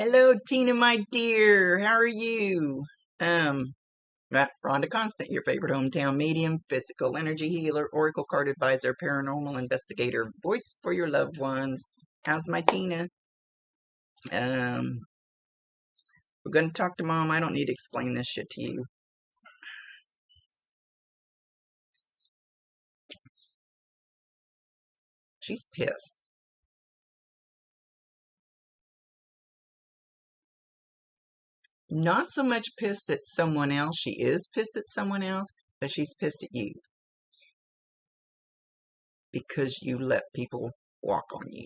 Hello, Tina, my dear. How are you? Um, Rhonda Constant, your favorite hometown medium, physical energy healer, oracle card advisor, paranormal investigator, voice for your loved ones. How's my Tina? Um, we're gonna talk to Mom. I don't need to explain this shit to you. She's pissed. Not so much pissed at someone else. She is pissed at someone else, but she's pissed at you because you let people walk on you.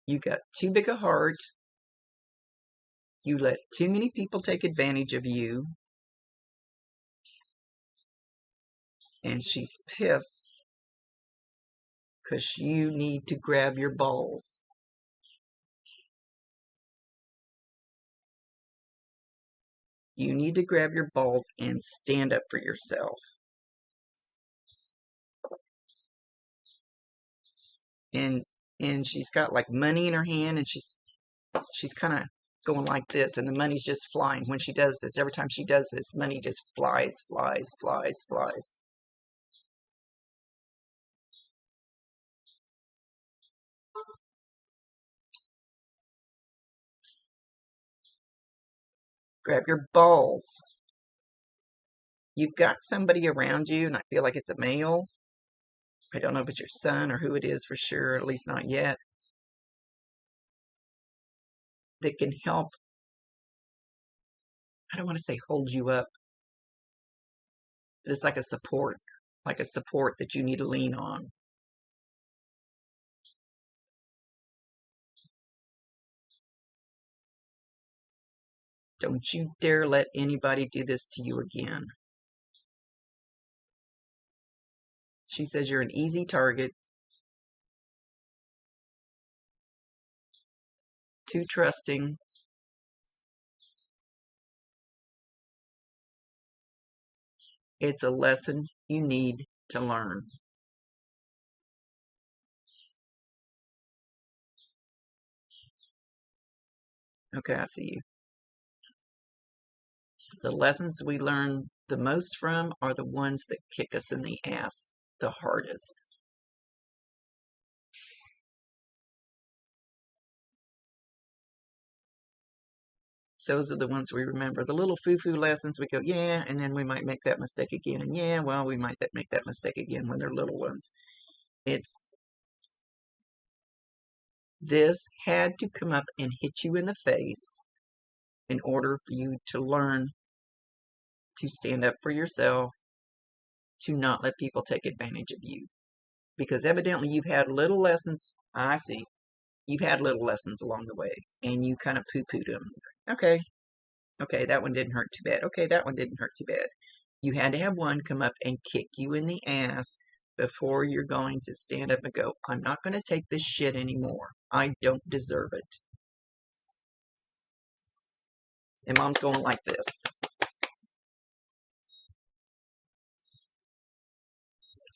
You got too big a heart. You let too many people take advantage of you, and she's pissed because you need to grab your balls. You need to grab your balls and stand up for yourself. And she's got like money in her hand, and she's kind of going like this, and the money's just flying. When she does this, every time she does this, money just flies, flies, flies, flies. Grab your balls. You've got somebody around you, and I feel like it's a male. I don't know if it's your son or who it is for sure, at least not yet, that can help. I don't want to say hold you up, but it's like a support that you need to lean on. Don't you dare let anybody do this to you again. She says you're an easy target, too trusting. It's a lesson you need to learn. Okay, I see you. The lessons we learn the most from are the ones that kick us in the ass the hardest. Those are the ones we remember. The little foo-foo lessons, we go, yeah, and then we might make that mistake again. And yeah, well, we might make that mistake again when they're little ones. This had to come up and hit you in the face in order for you to learn to stand up for yourself, to not let people take advantage of you. Because evidently you've had little lessons. I see. You've had little lessons along the way, and you kind of poo-pooed them. Okay, okay, that one didn't hurt too bad. Okay, that one didn't hurt too bad. You had to have one come up and kick you in the ass before you're going to stand up and go, I'm not going to take this shit anymore. I don't deserve it. And Mom's going like this.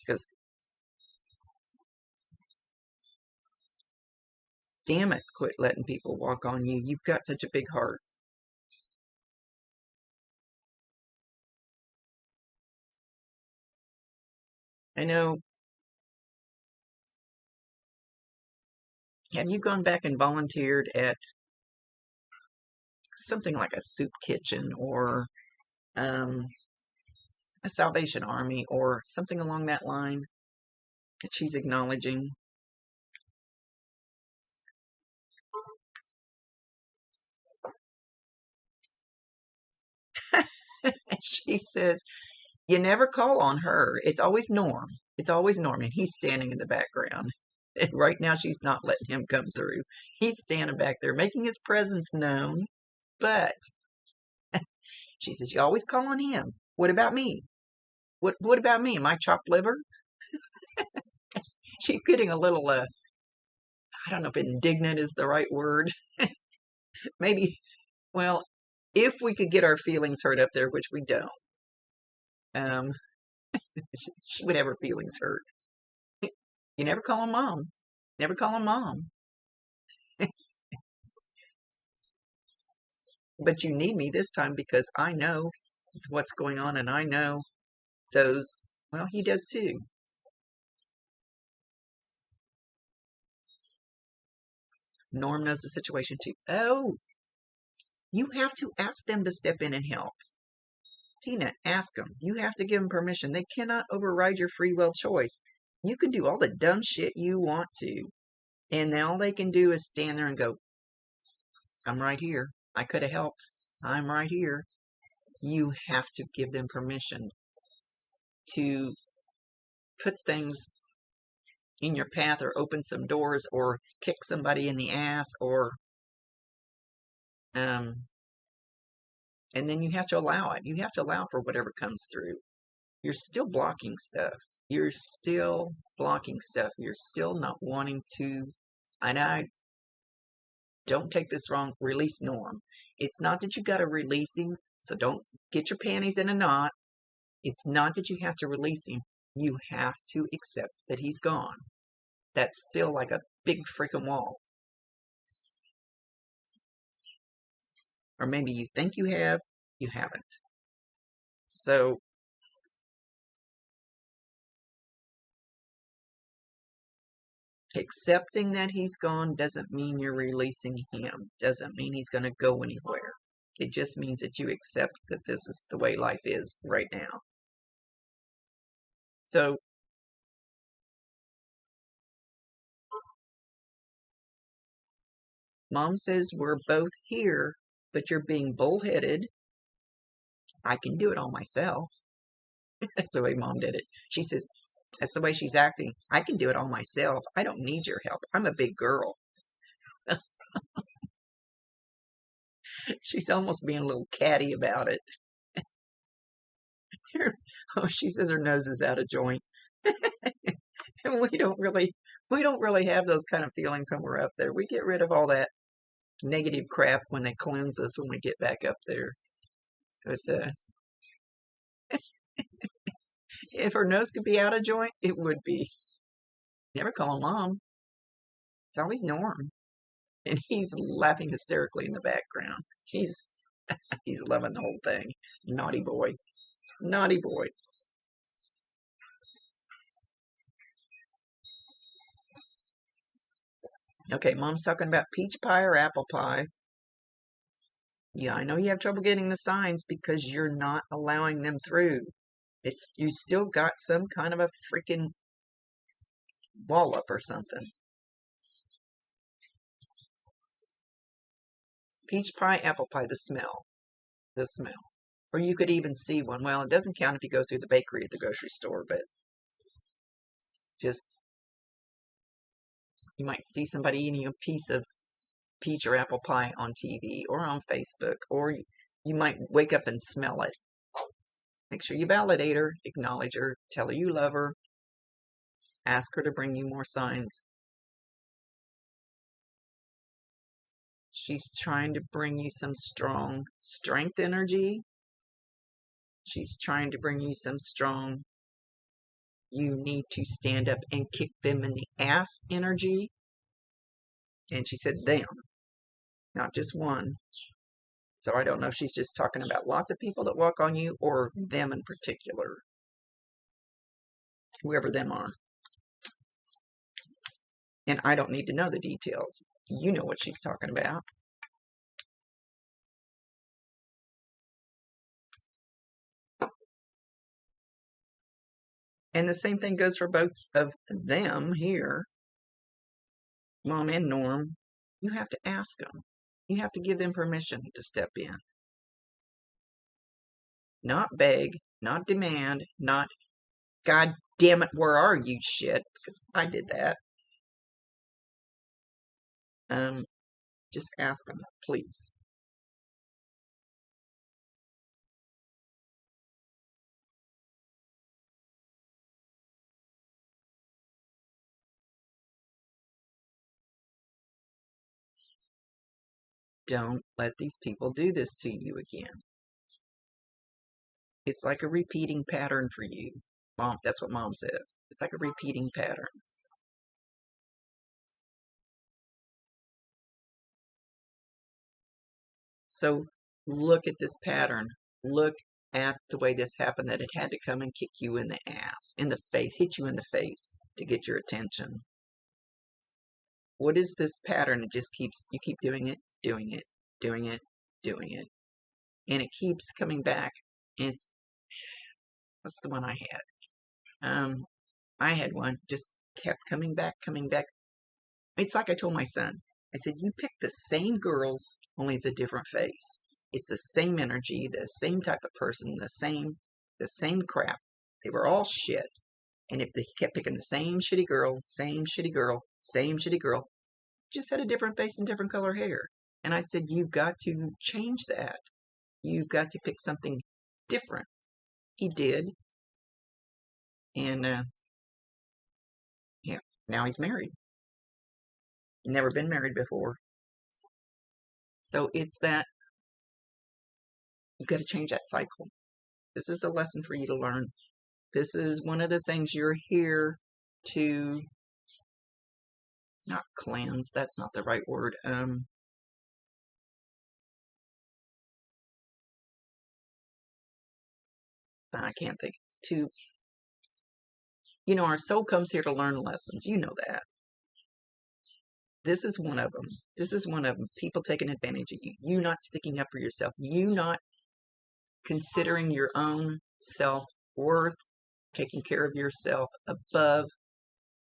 Because, damn it, quit letting people walk on you. You've got such a big heart. I know. Have you gone back and volunteered at something like a soup kitchen or um, a Salvation Army or something along that line that she's acknowledging? She says, you never call on her. It's always Norm. It's always Norm, and he's standing in the background. And right now, she's not letting him come through. He's standing back there, making his presence known. But she says, you always call on him. What about me? What about me? Am I chopped liver? She's getting a little, I don't know if indignant is the right word. Maybe, well, if we could get our feelings hurt up there, which we don't, um, she would have her feelings hurt. You never call him Mom. Never call him Mom. but you need me this time because I know what's going on and I know those. Well, he does too. Norm knows the situation too. Oh, you have to ask them to step in and help. Tina, ask them. You have to give them permission. They cannot override your free will choice. You can do all the dumb shit you want to. And all they can do is stand there and go, I'm right here. I could have helped. I'm right here. You have to give them permission to put things in your path or open some doors or kick somebody in the ass or and then you have to allow it. You have to allow for whatever comes through. You're still blocking stuff. You're still blocking stuff. You're still not wanting to, and I don't take this wrong, release Norm. It's not that you got to release him, so don't get your panties in a knot. It's not that you have to release him. You have to accept that he's gone. That's still like a big freaking wall. Or maybe you think you have, you haven't. So accepting that he's gone doesn't mean you're releasing him. Doesn't mean he's going to go anywhere. It just means that you accept that this is the way life is right now. So Mom says we're both here, but you're being bullheaded. I can do it all myself. That's the way Mom did it. She says, that's the way she's acting. I can do it all myself. I don't need your help. I'm a big girl. She's almost being a little catty about it. Oh, she says her nose is out of joint. And we don't really have those kind of feelings when we're up there. We get rid of all that negative crap when they cleanse us when we get back up there. But if her nose could be out of joint, it would be. Never call him Mom. It's always Norm. And he's laughing hysterically in the background. He's loving the whole thing. Naughty boy. Naughty boy. Okay, Mom's talking about peach pie or apple pie. Yeah, I know you have trouble getting the signs because you're not allowing them through. You still got some kind of a freaking wall up or something. Peach pie, apple pie, the smell. The smell. Or you could even see one. Well, it doesn't count if you go through the bakery at the grocery store, but just you might see somebody eating a piece of peach or apple pie on TV or on Facebook, or you might wake up and smell it. Make sure you validate her, acknowledge her, tell her you love her, ask her to bring you more signs. She's trying to bring you some strong strength energy. She's trying to bring you some strong, you need to stand up and kick them in the ass energy. And she said them, not just one. So I don't know if she's just talking about lots of people that walk on you or them in particular. Whoever them are. And I don't need to know the details. You know what she's talking about. And the same thing goes for both of them here, Mom and Norm. You have to ask them. You have to give them permission to step in. Not beg, not demand, not, God damn it, where are you shit? Because I did that. Just ask them, please. Don't let these people do this to you again. It's like a repeating pattern for you. Mom, that's what Mom says. It's like a repeating pattern. So Look at this pattern. Look at the way this happened, that it had to come and kick you in the ass, in the face, hit you in the face to get your attention. What is this pattern? It just keeps, you keep doing it, doing it, doing it, doing it. And it keeps coming back. It's, what's the one I had? I had one, just kept coming back, coming back. It's like I told my son, I said, you pick the same girls, only it's a different face. It's the same energy, the same type of person, the same crap. They were all shit. And if they kept picking the same shitty girl, same shitty girl, same shitty girl, just had a different face and different color hair. And I said, you've got to change that. You've got to pick something different. He did. And yeah, now he's married. Never been married before. So it's that you got to change that cycle. This is a lesson for you to learn. This is one of the things you're here to, not cleanse, that's not the right word. I can't think. To, you know, our soul comes here to learn lessons. You know that. This is one of them. This is one of them. People taking advantage of you. You not sticking up for yourself. You not considering your own self-worth, taking care of yourself above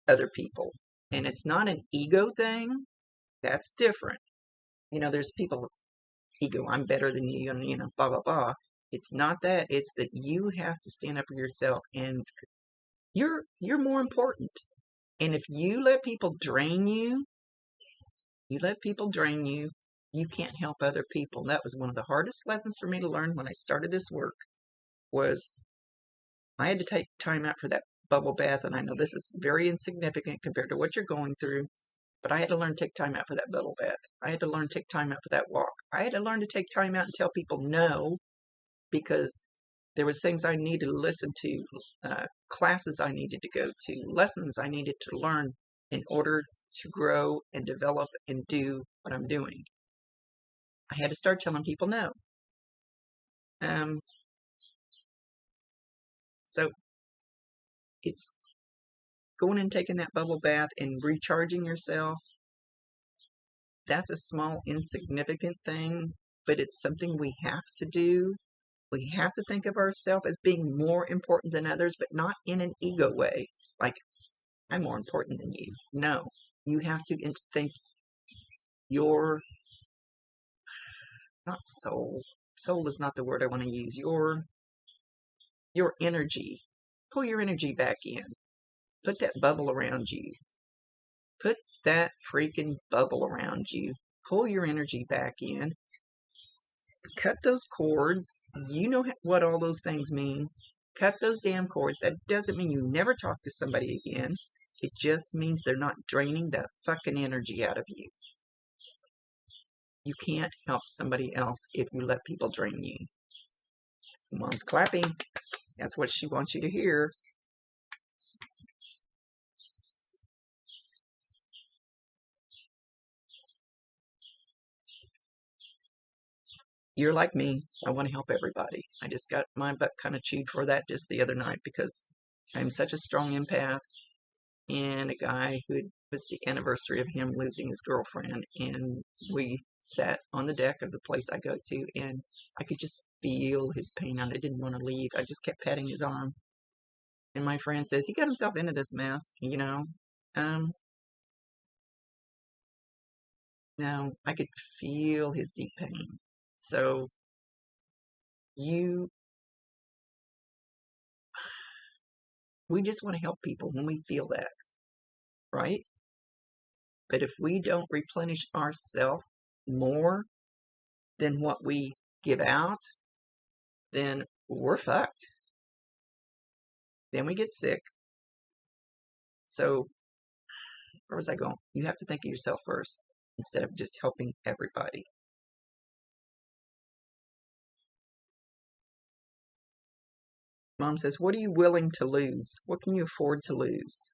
other people. And it's not an ego thing. That's different. You know, there's people, ego, I'm better than you, and, you know, blah, blah, blah. It's not that. It's that you have to stand up for yourself, and you're more important. And if you let people drain you, you can't help other people. That was one of the hardest lessons for me to learn when I started this work, was I had to take time out for that bubble bath. And I know this is very insignificant compared to what you're going through, but I had to learn to take time out for that bubble bath. I had to learn to take time out for that walk. I had to learn to take time out and tell people no, because there was things I needed to listen to, classes I needed to go to, lessons I needed to learn in order to grow and develop and do what I'm doing. I had to start telling people no. So it's going and taking that bubble bath and recharging yourself. That's a small, insignificant thing, but it's something we have to do. We have to think of ourselves as being more important than others, but not in an ego way. Like, I'm more important than you. No, you have to think your, not soul. Soul is not the word I want to use. Your energy. Pull your energy back in. Put that bubble around you. Put that freaking bubble around you. Pull your energy back in. Cut those cords. You know what all those things mean. Cut those damn cords. That doesn't mean you never talk to somebody again. It just means they're not draining the fucking energy out of you. You can't help somebody else if you let people drain you. Mom's clapping. That's what she wants you to hear. You're like me. I want to help everybody. I just got my butt kind of chewed for that just the other night, because I'm such a strong empath. And a guy who was the anniversary of him losing his girlfriend, and we sat on the deck of the place I go to, and I could just feel his pain, and I didn't want to leave. I just kept patting his arm. And my friend says, he got himself into this mess, you know. No, I could feel his deep pain. So we just want to help people when we feel that, right? But if we don't replenish ourselves more than what we give out, then we're fucked. Then we get sick. So where was I going? You have to think of yourself first instead of just helping everybody. Mom says, what are you willing to lose? What can you afford to lose?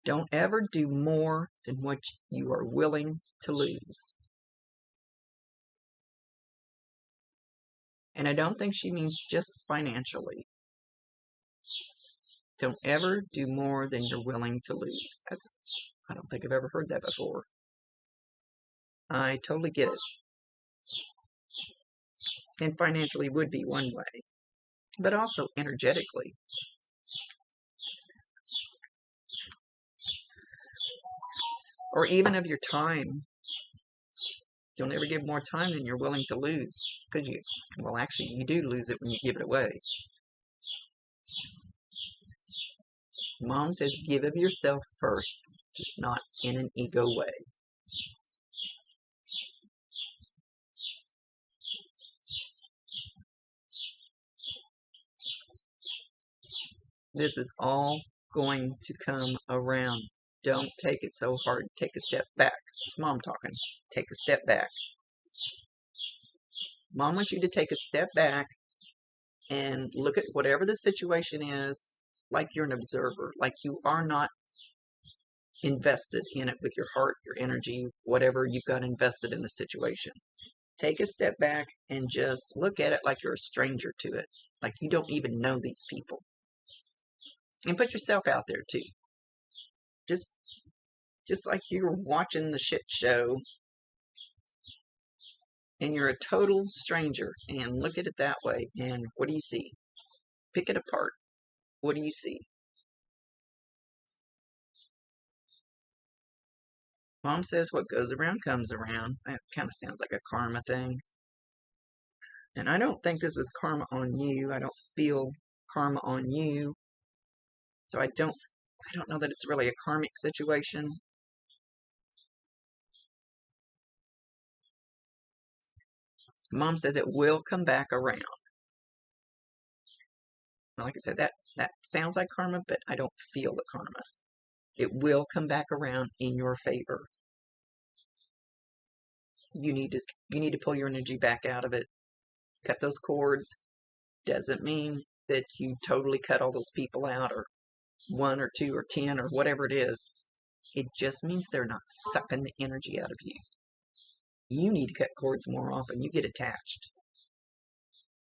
Don't ever do more than what you are willing to lose. And I don't think she means just financially. Don't ever do more than you're willing to lose. I don't think I've ever heard that before. I totally get it. And financially would be one way, but also energetically. Or even of your time. Don't ever give more time than you're willing to lose. Because well, actually, you do lose it when you give it away. Mom says give of yourself first, just not in an ego way. This is all going to come around. Don't take it so hard. Take a step back. It's Mom talking. Take a step back. Mom wants you to take a step back and look at whatever the situation is like you're an observer, like you are not invested in it with your heart, your energy, whatever you've got invested in the situation. Take a step back and just look at it like you're a stranger to it, like you don't even know these people. And put yourself out there too. Just like you're watching the shit show and you're a total stranger, and look at it that way. And what do you see? Pick it apart. What do you see? Mom says what goes around comes around. That kind of sounds like a karma thing. And I don't think this was karma on you. I don't feel karma on you. So I don't know that it's really a karmic situation. Mom says it will come back around. Like I said, that sounds like karma, but I don't feel the karma. It will come back around in your favor. You need to pull your energy back out of it. Cut those cords. Doesn't mean that you totally cut all those people out, or 1 or 2 or 10 or whatever it is. It just means they're not sucking the energy out of you. You need to cut cords more often. You get attached.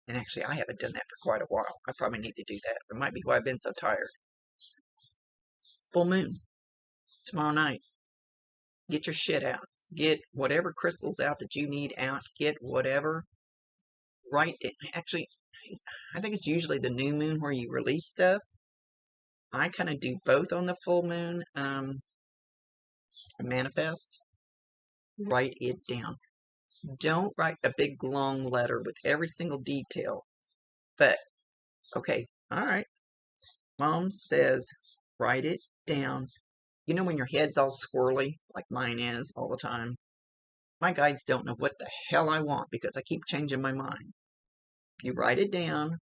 And actually, I haven't done that for quite a while. I probably need to do that. It might be why I've been so tired. Full moon. Tomorrow night. Get your shit out. Get whatever crystals out that you need out. Get whatever. Right. Actually, I think it's usually the new moon where you release stuff. I kind of do both on the full moon. Manifest. Write it down. Don't write a big long letter with every single detail. But, okay, all right. Mom says, write it down. You know when your head's all swirly, like mine is all the time? My guides don't know what the hell I want because I keep changing my mind. If you write it down,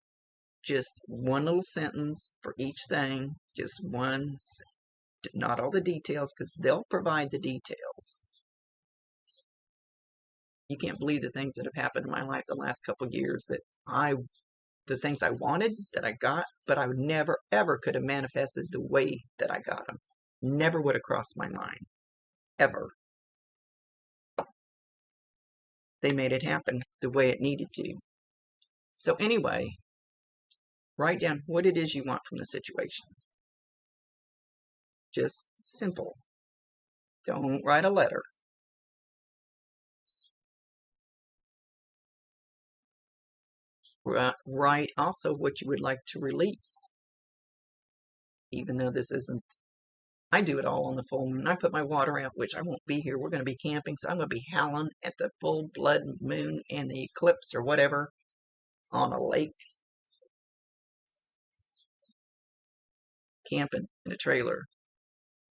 just one little sentence for each thing, just one, not all the details, because they'll provide the details. You can't believe the things that have happened in my life the last couple of years, that the things I wanted, that I got, but I never, ever could have manifested the way that I got them. Never would have crossed my mind. Ever. They made it happen the way it needed to. So anyway, write down what it is you want from the situation. Just simple. Don't write a letter. Write also what you would like to release. Even though this isn't, I do it all on the full moon. I put my water out, which I won't be here. We're going to be camping, so I'm going to be howling at the full blood moon and the eclipse or whatever on a lake. Camping in a trailer.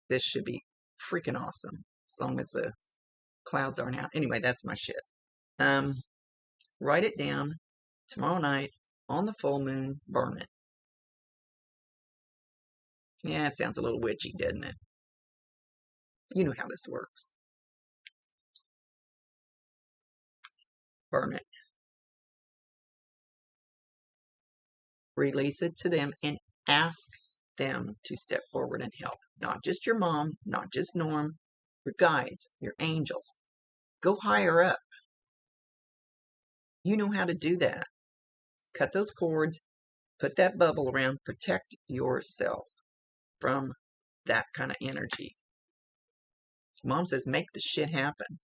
This should be freaking awesome, as long as the clouds aren't out. Anyway, that's my shit. Write it down. Tomorrow night, on the full moon, burn it. Yeah, it sounds a little witchy, doesn't it? You know how this works. Burn it. Release it to them and ask them to step forward and help. Not just your mom, not just Norm, your guides, your angels. Go higher up. You know how to do that. cut those cords, put that bubble around, protect yourself from that kind of energy. Mom says, make the shit happen.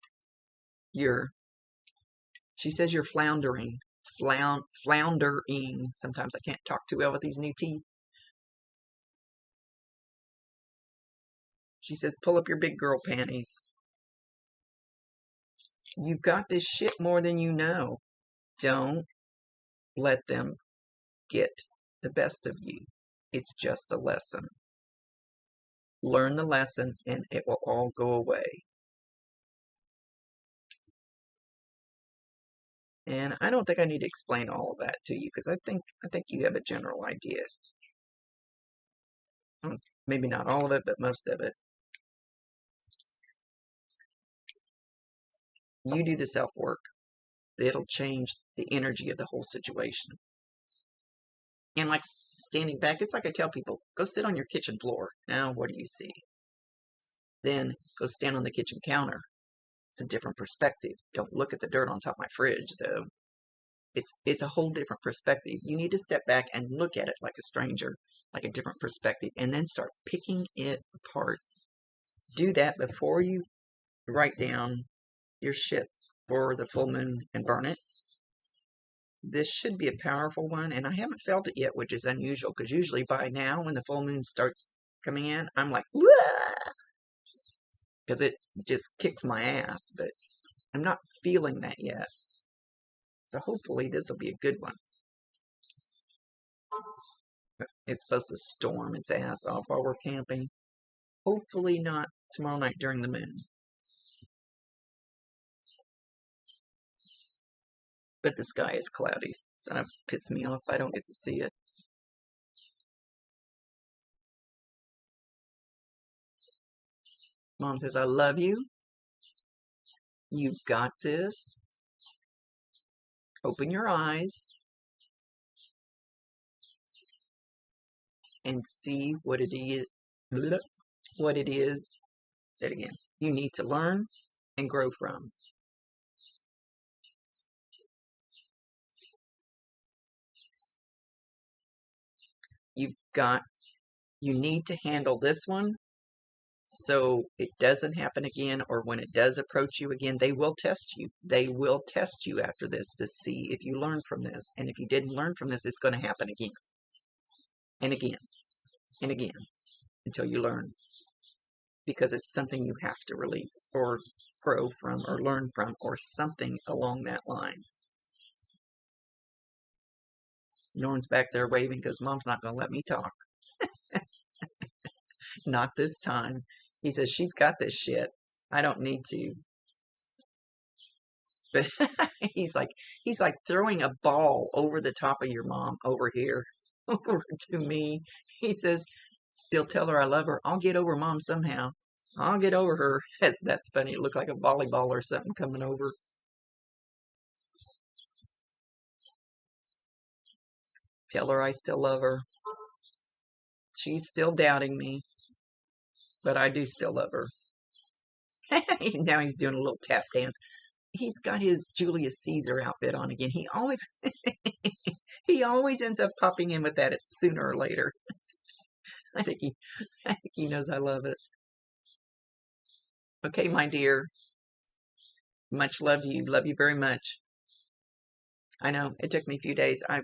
She says you're floundering. Floundering. Sometimes I can't talk too well with these new teeth. She says, pull up your big girl panties. You've got this shit more than you know. Don't let them get the best of you. It's just a lesson. Learn the lesson and it will all go away. And I don't think I need to explain all of that to you because I think you have a general idea. Maybe not all of it, but most of it. You do the self-work. It'll change the energy of the whole situation. And like standing back, it's like I tell people, go sit on your kitchen floor. Now, what do you see? Then go stand on the kitchen counter. It's a different perspective. Don't look at the dirt on top of my fridge, though. It's a whole different perspective. You need to step back and look at it like a stranger, like a different perspective, and then start picking it apart. Do that before you write down your shit for the full moon and burn it. This should be a powerful one, and I haven't felt it yet, which is unusual, because usually by now, when the full moon starts coming in, I'm like, wah! Because it just kicks my ass, but I'm not feeling that yet. So hopefully this will be a good one. It's supposed to storm its ass off while we're camping. Hopefully not tomorrow night during the moon. But the sky is cloudy, so that'll piss me off if I don't get to see it. Mom says, I love you. You've got this. Open your eyes and see what it is. Say it again. You need to learn and grow from. You need to handle this one so it doesn't happen again, or when it does approach you again, they will test you. They will test you after this to see if you learn from this. And if you didn't learn from this, it's going to happen again and again and again until you learn, because it's something you have to release or grow from or learn from or something along that line. Norman's back there waving because Mom's not going to let me talk. Not this time. He says, she's got this shit. I don't need to. But he's like throwing a ball over the top of your mom over here, over to me. He says, still tell her I love her. I'll get over Mom somehow. I'll get over her. That's funny. It looked like a volleyball or something coming over. Tell her I still love her. She's still doubting me, but I do still love her. Now he's doing a little tap dance. He's got his Julius Caesar outfit on again. He always ends up popping in with that sooner or later. I think he knows I love it. Okay, my dear. Much love to you. Love you very much. I know it took me a few days. I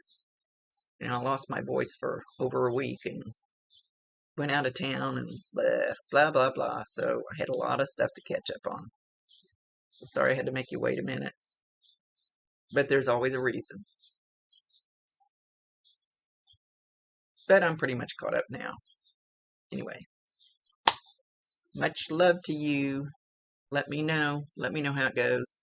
lost my voice for over a week and went out of town and blah, blah, blah. So I had a lot of stuff to catch up on. So sorry I had to make you wait a minute. But there's always a reason. But I'm pretty much caught up now. Anyway. Much love to you. Let me know. Let me know how it goes.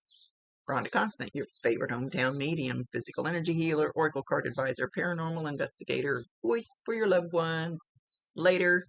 Rhonda Constant, your favorite hometown medium, physical energy healer, oracle card advisor, paranormal investigator, voice for your loved ones. Later.